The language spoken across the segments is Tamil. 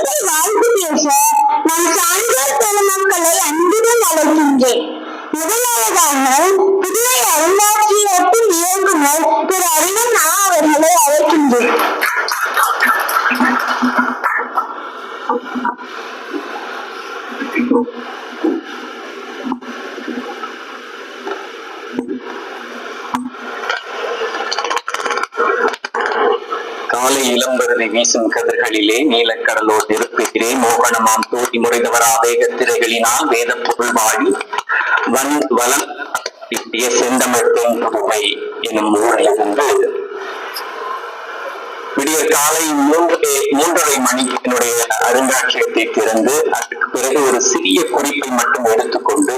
இடத்தில் வாழ்த்து பேச நான் சான்றோர் பெருமக்களை அன்புடன் அழைக்கின்றேன். முதலாவதாக புதுவை அருங்காட்சியகத்தின் இயக்குனர் திரு அருணன் அவர்களை அழைக்கின்றேன். காலை இளம்பருதி வீசும் கதிர்களிலே நீலக்கடலோர் நெருப்பிலே மோகனமாம் தோதி முறைதவரா வேக திரைகளினால் வேத பொருள் வாழி வளம் செந்தமிழ் புதுவை எனும் ஊரிலிருந்து விடிய காலை 3:30 மணியினுடைய அருங்காட்சியகத்தை திறந்து அதற்கு பிறகு ஒரு சிறிய குறிப்பை மட்டும் எடுத்துக்கொண்டு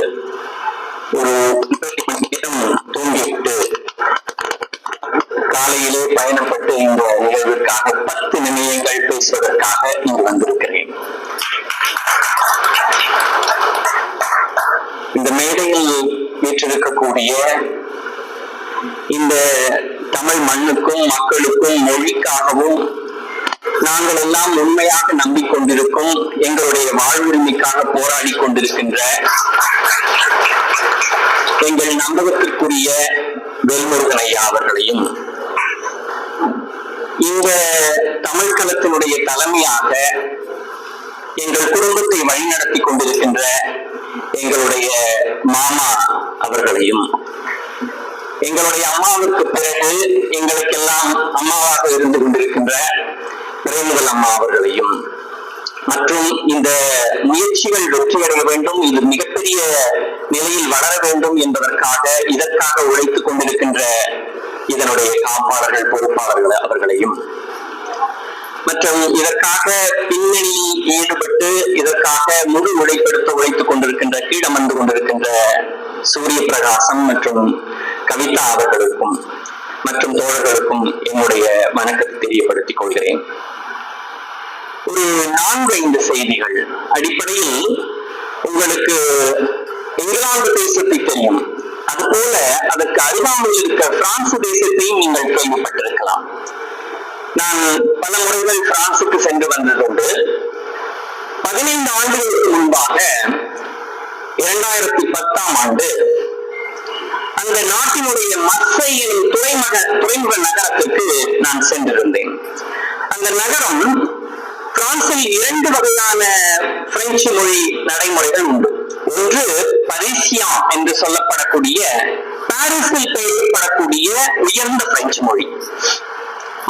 ஒரு 20 மணி நேரம் தூங்கிவிட்டு காலையிலே பயணப்பட்டு இந்த நிகழ்விற்காக 10 நிமிடங்கள் பேசுவதற்காக இங்கு வந்திருக்கிறேன். இந்த மேடையில் வீற்றிருக்கக்கூடிய இந்த தமிழ் மண்ணுக்கும் மக்களுக்கும் மொழிக்காகவும் நாங்கள் எல்லாம் உண்மையாக நம்பிக்கொண்டிருக்கும் எங்களுடைய வாழ்வுரிமைக்காக போராடி கொண்டிருக்கின்ற எங்கள் நம்பகத்திற்குரிய வேல்முருகன் ஐயா அவர்களையும் இந்த தமிழ் களத்தினுடைய தலைமையாக எங்கள் குடும்பத்தை வழிநடத்தி கொண்டிருக்கின்ற எங்களுடைய மாமா அவர்களையும் எங்களுடைய அம்மாவிற்கு பிறகு எங்களுக்கெல்லாம் அம்மாவாக இருந்து கொண்டிருக்கின்ற பிரேமகள் அம்மா அவர்களையும் மற்றும் இந்த முயற்சிகள் வெற்றியடைய வேண்டும், இது மிகப்பெரிய நிலையில் வளர வேண்டும் என்பதற்காக இதற்காக உழைத்துக் கொண்டிருக்கின்ற இதனுடைய காப்பாளர்கள் பொறுப்பாளர்கள் அவர்களையும் மற்றும் இதற்காக பின்னணியில் ஈடுபட்டு இதற்காக முழு உழைப்பெடுத்து உழைத்துக் கொண்டிருக்கின்ற கீழமர்ந்து கொண்டிருக்கின்ற சூரிய பிரகாசம் மற்றும் கவிதா அவர்களுக்கும் மற்றும் தோழர்களுக்கும் என்னுடைய வணக்கத்தை தெரியப்படுத்திக் கொள்கிறேன். ஒரு 4-5 செய்திகள் அடிப்படையில் உங்களுக்கு இங்கிலாந்து தேசத்தை தெரியும், அதுபோல அதற்கு அருகாமையில் இருக்க பிரான்ஸ் தேசத்தையும் நீங்கள் கேள்விப்பட்டிருக்கலாம். நான் பல முறைகள் பிரான்சுக்கு சென்று வந்ததுண்டு. 15 ஆண்டுகளுக்கு முன்பாக 2010ஆம் ஆண்டு அந்த நாட்டினுடைய மர்சையில் துறைமுக நகரத்திற்கு நான் சென்றிருந்தேன். அந்த நகரம் பிரான்சில் 2 வகையான பிரெஞ்சு மொழி நடைமுறைகள் உண்டு. ஒன்று பரிசியா என்று சொல்லப்படக்கூடிய பாரிஸில் பேசப்படக்கூடிய உயர்ந்த பிரெஞ்சு மொழி,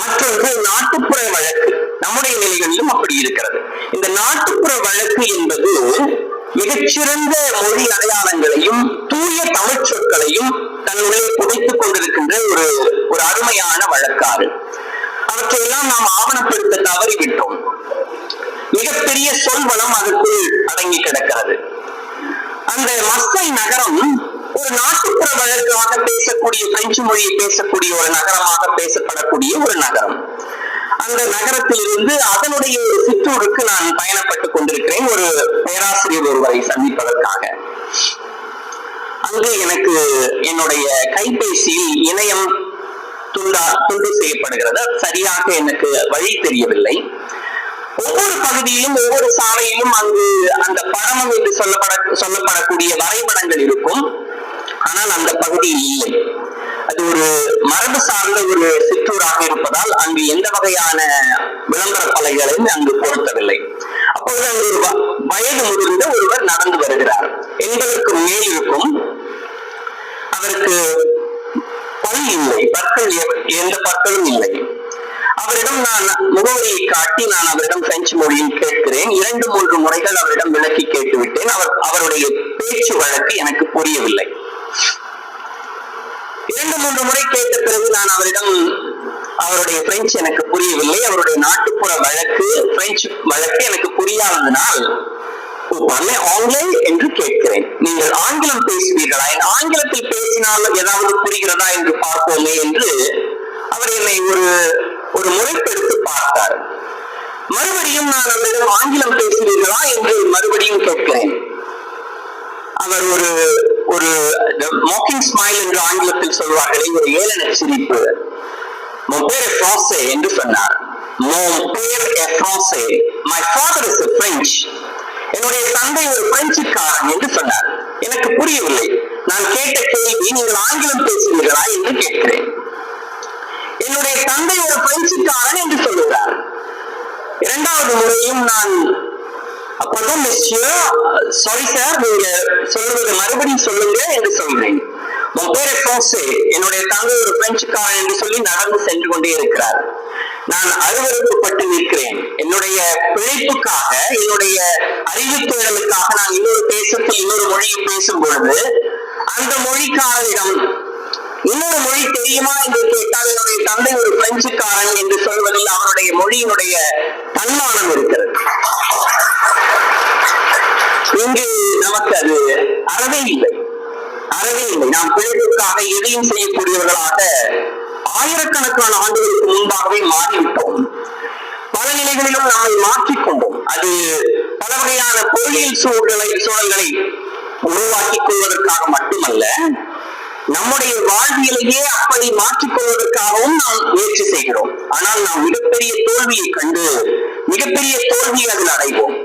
மற்றொன்று நாட்டுப்புற வழக்கு. நம்முடைய நிலைகளிலும் அப்படி இருக்கிறது. இந்த நாட்டுப்புற வழக்கு என்பது மிகச்சிறந்த மொழி அடையாளங்களையும் தூய தமிழ் சொற்களையும் தன்னுள்ளே புதைத்துக் கொண்டிருக்கின்ற ஒரு அருமையான வழக்காறு. அவற்றையெல்லாம் நாம் ஆவணப்படுத்த தவறிவிட்டோம். மிகப்பெரிய சொல்வளம் அதற்குள் அடங்கி கிடக்கிறது. அந்த மர்சை நகரம் ஒரு நாட்டுப்புற வழக்காக பேசக்கூடிய பிரெஞ்சு மொழியை பேசக்கூடிய ஒரு நகரமாக பேசப்படக்கூடிய ஒரு நகரம். அந்த நகரத்திலிருந்து அதனுடைய ஒரு சிற்றூருக்கு நான் பயணப்பட்டுக் கொண்டிருக்கிறேன் ஒரு பேராசிரியர் ஒருவரை சந்திப்பதற்காக. அங்கு எனக்கு என்னுடைய கைபேசியில் இணையம் துண்டு செய்யப்படுகிறது. சரியாக எனக்கு வழி தெரியவில்லை. ஒவ்வொரு பகுதியிலும் ஒவ்வொரு சாலையிலும் அங்கு அந்த பழமம் என்று சொல்லப்படக்கூடிய வரைபடங்கள் இருக்கும். ஆனால் அந்த பகுதியில் இல்லை. அது ஒரு மரபு சார்ந்த ஒரு சிற்றூராக இருப்பதால் அங்கு எந்த வகையான விளம்பர பலகைகளையும் அங்கு பொருத்தவில்லை. அப்பொழுது அங்கு ஒரு வயது முதிர்ந்த ஒருவர் நடந்து வருகிறார். 80க்கு மேல் இருக்கும். அவருக்கு பல் இல்லை, பற்கள் எந்த பற்களும் இல்லை. அவரிடம் நான் முகவரியை காட்டி நான் அவரிடம் பிரெஞ்சு மொழியில் கேட்கிறேன். 2-3 முறைகள் அவரிடம் விளக்கி கேட்டுவிட்டேன். அவருடைய பேச்சு வழக்கு எனக்கு புரியவில்லை. 2-3 முறை கேட்ட பிறகு நான் அவரிடம் அவருடைய பிரெஞ்சு எனக்கு புரியவில்லை, அவருடைய நாட்டுப்புற வழக்கு பிரெஞ்சு வழக்கு எனக்கு புரியாததனால் ஆங்கிலம் என்று கேட்கிறேன். நீங்கள் ஆங்கிலம் பேசுவீர்களா? ஆங்கிலத்தில் பேசினால் ஏதாவது புரிகிறதா என்று பார்ப்போமே என்று அவர் என்னை ஒரு முறைப்படுத்தி பார்த்தார். மறுபடியும் நான் அவரிடம் ஆங்கிலம் பேசுவீர்களா என்று மறுபடியும் கேட்கிறேன். அவர் ஒரு மாக்கிங் ஸ்மைல் என்று ஆங்கிலத்தில் சொல்வார்களே, ஒரு ஏளன சிரிப்பு, mon père est français என்று சொன்னார். mon père est français, my father French. என்னுடைய தந்தை ஒரு பிரெஞ்சுக்காரன் என்று சொன்னார். எனக்கு புரியவில்லை. நான் கேட்ட கேள்வி, நீங்கள் ஆங்கிலம் பேசுவீர்களா என்று கேட்கிறேன். என்னுடைய தந்தை ஒரு பிரெஞ்சுக்காரன் என்று சொல்லுகிறார். இரண்டாவது முறையும் நான் அப்பதான் சாரி சார், நீங்க சொல்லுவது மறுபடியும் சொல்லுங்க என்று சொல்கிறேன். என்னுடைய தந்தை ஒரு பிரெஞ்சுக்காரன் என்று சொல்லி நடந்து சென்று கொண்டே இருக்கிறார். நான் அருவருக்கப்பட்டு நிற்கிறேன். என்னுடைய பிழைப்புக்காக, என்னுடைய அறிவு தேடலுக்காக நான் இன்னொரு தேசத்தில் இன்னொரு மொழியை பேசும் பொழுது அந்த மொழிக்காரரிடம் இன்னொரு மொழி தெரியுமா என்று கேட்டால் என்னுடைய தந்தை ஒரு பிரெஞ்சுக்காரன் என்று சொல்வதில் அவருடைய மொழியினுடைய தன்மானம் இருக்கிறது. இங்கு நமக்கு அது அறவே இல்லை. நாம் பிழைப்புக்காக எதையும் செய்யக்கூடியவர்களாக ஆயிரக்கணக்கான ஆண்டுகளுக்கு முன்பாகவே மாறிவிட்டோம். பல நிலைகளிலும் நம்மை மாற்றிக்கொண்டோம். அது பல வகையான பொருளியல் சூழல்களை உருவாக்கிக் கொள்வதற்காக மட்டுமல்ல, நம்முடைய வாழ்வியலையே அப்படி மாற்றிக்கொள்வதற்காகவும் நாம் முயற்சி செய்கிறோம். ஆனால் நாம் மிகப்பெரிய தோல்வியை கண்டு மிகப்பெரிய தோல்வியை அதில் அடைவோம்.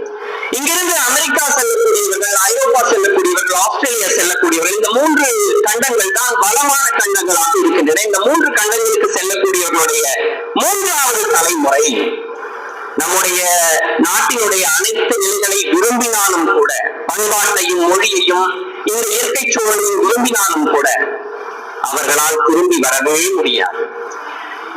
இங்கிருந்து அமெரிக்கா செல்லக்கூடியவர்கள், ஐரோப்பா செல்லக்கூடியவர்கள், ஆஸ்திரேலியா செல்லக்கூடியவர்கள், இந்த 3 கண்டங்கள் தான் பலமான கண்டங்களாக இருக்கின்றன. இந்த 3 கண்டங்களுக்கு செல்லக்கூடியவர்களுடைய 3வது தலைமுறை நம்முடைய நாட்டினுடைய அனைத்து நிலைகளை விரும்பினாலும் கூட, பண்பாட்டையும் மொழியையும் இந்த இயற்கை சூழலையும் விரும்பினாலும் கூட அவர்களால் திரும்பி வரவே முடியாது.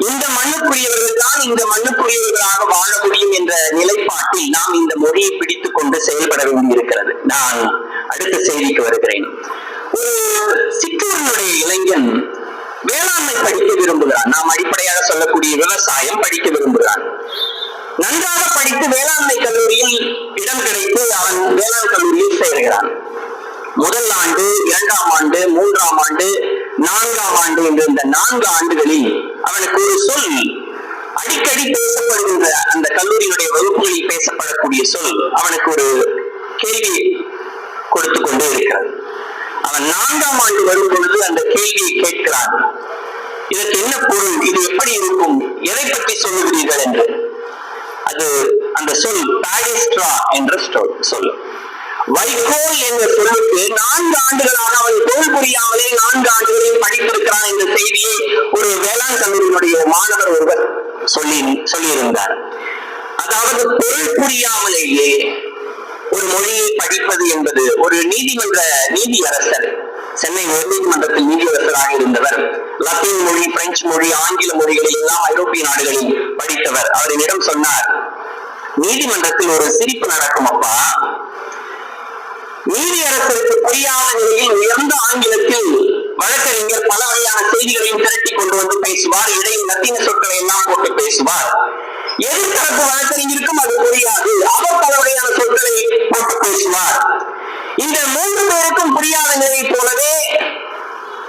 இந்த மண்ணுக்குரியவர்கள் தான் இந்த மண்ணுக்குரியவர்களாக வாழ முடியும் என்ற நிலைப்பாட்டில் நாம் இந்த மொழியை பிடித்துக் கொண்டு செயல்பட வேண்டியிருக்கிறது. நான் அடுத்த செய்திக்கு வருகிறேன். ஒரு சிற்றூரினுடைய இளைஞன் வேளாண்மை படிக்க விரும்புகிறான். நாம் அடிப்படையாக சொல்லக்கூடிய விவசாயம் படிக்க விரும்புகிறான். நன்றாக படித்து வேளாண்மை கல்லூரியில் இடம் கிடைத்து அவன் வேளாண் கல்லூரியில் சேர்கிறான். முதல் ஆண்டு, 2ஆம் ஆண்டு, 3ஆம் ஆண்டு, 4ஆம் ஆண்டு என்ற இந்த 4 ஆண்டுகளில் அவனுக்கு ஒரு சொல், அடிக்கடி பேசப்படுகின்ற அந்த கல்லூரியுடைய வகுப்புகளில் பேசப்படக்கூடிய சொல் அவனுக்கு ஒரு கேள்வி கொடுத்து கொண்டே இருக்கிறது. அவன் 4ஆம் ஆண்டு வரும் பொழுது அந்த கேள்வியை கேட்கிறான். இதற்கு என்ன பொருள், இது எப்படி இருக்கும், எதை பற்றி சொல்லுகிறீர்கள் என்று. அது அந்த சொல் பாடிஸ்ட்ரா என்ற சொல். வைகோல் என்ற சொல்லுக்கு 4 ஆண்டுகளாக அவன் தோல் புரியாமலே 4 ஆண்டுகளில் படித்திருக்கிறான் என்ற செய்தியை ஒரு வேளாண் கல்லூரியினுடைய மாணவர் ஒருவர் சொல்லியிருந்தார். அதாவது பொருள் புரியாமலேயே ஒரு மொழியை படிப்பது என்பது, ஒரு நீதியரசர், சென்னை உயர்நீதிமன்றத்தில் நீதியரசராக இருந்தவர், லத்தீன் மொழி, பிரெஞ்சு மொழி, ஆங்கில மொழிகளில் எல்லாம் ஐரோப்பிய நாடுகளில் படித்தவர். அவர் என்னிடம் சொன்னார், நீதிமன்றத்தில் ஒரு சிரிப்பு நடக்கும் அப்பா. நீதியரசருக்கு புரியாத நிலையில் உயர்ந்த ஆங்கிலத்தில் வழக்கறிஞர் பல வகையான செய்திகளையும் திரட்டி கொண்டு வந்து பேசுவார். இடையில் லத்தீன சொற்களை எல்லாம் போட்டு பேசுவார். எதிர்த்தரப்பு வழக்கறிஞருக்கும் அது புரியாது. அவர் பல வகையான சொற்களை போட்டு பேசுவார். இந்த 3 பேருக்கும் புரியாத நிலை போலவே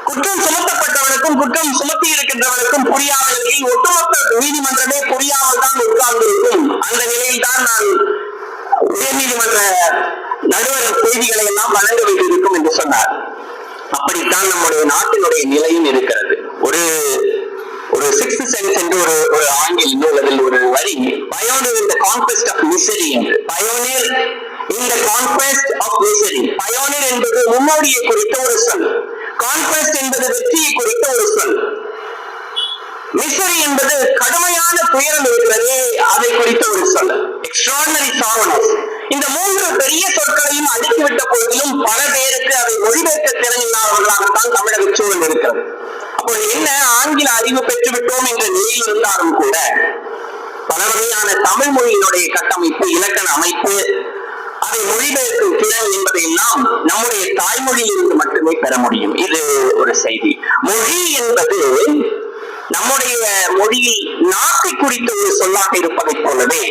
குற்றம் சுமத்தப்பட்டவனுக்கும் குற்றம் சுமத்தி இருக்கின்றவனுக்கும் புரியாத நிலையில் ஒட்டுமொத்த நீதிமன்றமே புரியாமல் தான் உட்கார்ந்திருக்கும். அந்த நிலையில் தான் நான் உயர்நீதிமன்ற நடுவர் செய்திகளை எல்லாம் வழங்க வேண்டியிருக்கும் என்று சொன்னார். அப்படித்தான் நம்முடைய நாட்டினுடைய நிலையும் இருக்கிறது. ஒரு சிக்ஸ்த் சென்ஸ் என்று ஒரு ஆங்கில நூலில் ஒரு வரி, pioneer in the conquest of misery என்று. Pioneer in the conquest of misery. Pioneer என்பது முன்னோடியை குறித்த ஒரு சொல், கான்க்வெஸ்ட் என்பது வெற்றியை குறித்த ஒரு சொல், மிசரி என்பது கடுமையான துயரம் இருக்கிறது அதை குறித்த ஒரு சொல், எக்ஸ்ட்ராடினரி சாரோனஸ். இந்த 3 பெரிய சொற்களையும் அடுக்கிவிட்ட போதிலும் பல பேருக்கு அதை மொழிபெயர்க்க திறன் இல்லாதவர்களாகத்தான் தமிழக சூழல் இருக்கிறது. அப்போ என்ன, ஆங்கில அறிவு பெற்றுவிட்டோம் என்ற நிலையில் இருந்தாலும் கூட பல வகையான தமிழ் மொழியினுடைய கட்டமைப்பு, இலக்கண அமைப்பு, அதை மொழிபெயர்க்கும் திறன் என்பதையெல்லாம் நம்முடைய தாய்மொழியில் இருந்து மட்டுமே பெற முடியும். இது ஒரு செய்தி. மொழி என்பது நம்முடைய மொழியில் நாட்டை குறித்த ஒரு சொல்லாக இருப்பதை போலவே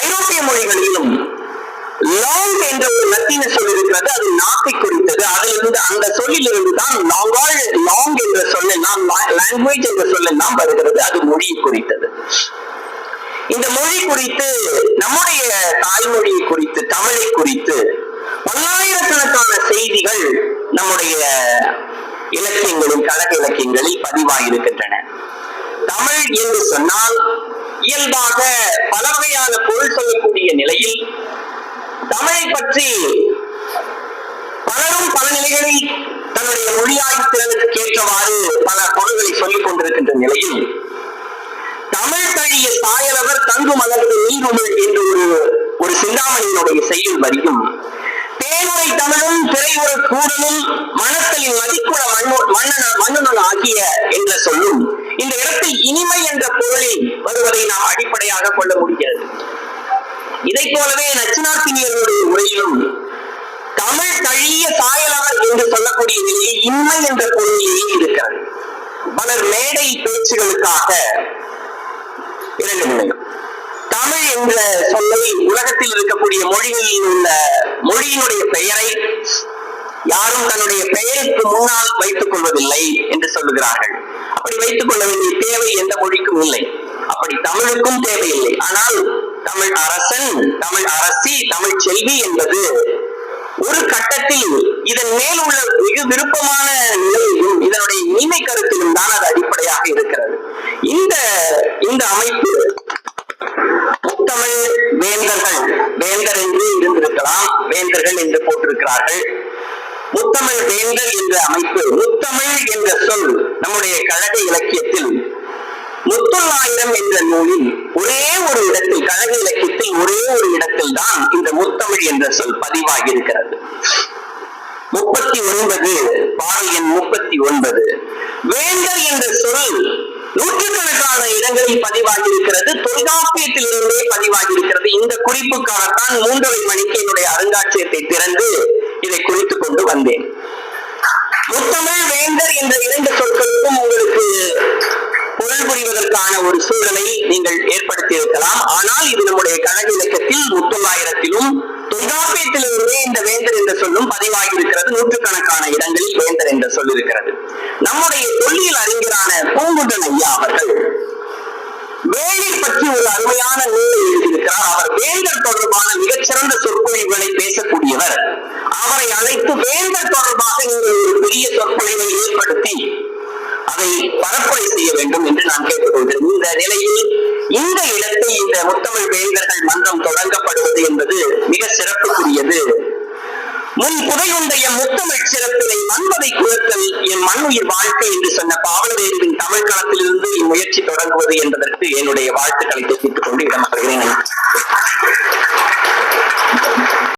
ஐரோப்பிய மொழிகளிலும் லாங் என்ற ஒரு லத்தீன சொல் இருக்கிறது. அது நாட்டை குறித்தது. அதிலிருந்து அந்த சொல்லிலிருந்து தான் லாங் என்ற சொல்லெல்லாம், லாங்குவேஜ் என்ற சொல்லெல்லாம் வருகிறது. அது மொழியை குறித்தது. இந்த மொழி குறித்து, நம்முடைய தாய்மொழியை குறித்து, தமிழை குறித்து பல்லாயிரக்கணக்கான செய்திகள் நம்முடைய இலக்கியங்களில், கழக இலக்கியங்களில் பதிவாயிருக்கின்றன. தமிழ் என்று சொன்னால் இயல்பாக பல வகையான பொருள் சொல்லக்கூடிய நிலை தமிழை பற்றி பலரும் பல நிலைகளில் தன்னுடைய மொழியாய்வு திறனுக்கு ஏற்றவாறு பல பொருள்களை சொல்லிக் கொண்டிருக்கின்ற நிலையில் தமிழ் தழிய சாயலவர் தங்கு மலர்ந்து நீருமிழ் என்று ஒரு சிந்தாமணியினுடைய செய்யுள் வரியும், தேனுரை தமிழும் திரையுற கூடலும் மணத்தலின் மதிக்குள மண்ணுணல் ஆகிய என்ற சொல்லும் இந்த இடத்தில் இனிமை என்ற பொருளில் வருவதை நாம் அடிப்படையாக கொள்ள முடிகிறது. இதை போலவே நச்சினார்த்தினியர்களுடைய உரையிலும் தமிழ் தழிய சாயலவர் என்று சொல்லக்கூடிய நிலையில் இன்மை என்ற பொருளிலேயே இருக்கிறது. பலர் மேடை பேச்சுகளுக்காக இரண்டு நிலை தமிழ் என்ற சொல்லை உலகத்தில் இருக்கக்கூடிய மொழிகளில் உள்ள மொழியினுடைய பெயரை யாரும் தன்னுடைய பெயருக்கு முன்னால் வைத்துக் கொள்வதில்லை என்று சொல்லுகிறார்கள். அப்படி வைத்துக் கொள்ள வேண்டிய தேவை எந்த மொழிக்கும் இல்லை, அப்படி தமிழுக்கும் தேவையில்லை. ஆனால் தமிழ் அரசன், தமிழ் அரசி, தமிழ் செல்வி என்பது ஒரு கட்டத்தில் இதன் மேல் உள்ள மிக விருப்பமான நிலையிலும் இதனுடைய இனிமை கருத்திலும் தான் அது அடிப்படையாக இருக்கிறது. இந்த அமைப்பு முத்தமிழ் வேந்தர்கள், வேந்தர் என்று இருந்திருக்கலாம், வேந்தர்கள் என்று போட்டிருக்கிறார்கள். முத்தமிழ் வேந்தர் என்ற அமைப்பு, முத்தமிழ் என்ற சொல் நம்முடைய கழக இலக்கியத்தில் முத்தொள்ளாயிரம் என்ற நூலில் ஒரே ஒரு இடத்தில், கழக இலக்கியத்தில் ஒரே ஒரு இடத்தில் தான் இந்த முத்தமிழ் என்ற சொல் பதிவாகி இருக்கிறது. 39 பாடல் எண் 39. வேந்தர் என்ற சொல் நூற்றுக்கணக்கான இடங்களில் பதிவாகி இருக்கிறது, தொல்காப்பியத்திலிருந்தே பதிவாகி இருக்கிறது. இந்த குறிப்புக்காகத்தான் 3:30 மணிக்கு என்னுடைய அருங்காட்சியகத்தை திறந்து இதை குறித்துக் கொண்டு வந்தேன். முத்தமிழ் வேந்தர் என்ற இரண்டு சொற்களுக்கும் உங்களுக்கு பொருள் புரிவதற்கான ஒரு சூழலை நீங்கள் ஏற்படுத்தி இருக்கலாம். ஆனால் இது நம்முடைய கழக இலக்கியத்தில் முத்தொள்ளாயிரத்திலும் தொல்காப்பியத்திலிருந்தே இந்த வேந்தர் என்ற சொல்லும் பதிவாகி இருக்கிறது. நூற்றுக்கணக்கான இடங்களில் வேந்தர் என்ற சொல் இருக்கிறது. நம்முடைய தொல்லியல் அறிஞரான பூங்குன்றன் ஐயா அவர்கள் வேலை பற்றி ஒரு அருமையான நூலை எழுதியிருக்கிறார். அவர் வேந்தர் தொடர்பான மிகச்சிறந்த சொற்பொழிவுகளை பேசக்கூடியவர். அவரை அழைத்து வேந்தர் தொடர்பாக நீங்கள் ஒரு பெரிய சொற்பொழிவை ஏற்படுத்தி அதை பரப்புரை செய்ய வேண்டும் என்று நான் கேட்டுக்கொள்கிறேன். இந்த நிலையில் இந்த இடத்தை இந்த முத்தமிழ் வேந்தர்கள் மன்றம் தொடங்கப்படுவது என்பது மிக சிறப்புக்குரியது. முன் புதையுண்டைய முத்தமிழ் சிறப்பினை மண்பதை குலத்தல் என் மண்ணுயிர் வாழ்க்கை என்று சொன்ன பாவலரேரின் தமிழ் களத்திலிருந்து இம்முயற்சி தொடங்குவது என்பதற்கு என்னுடைய வாழ்த்துக்களை தெரிவித்துக் கொண்டு இடமர்கிறேன்.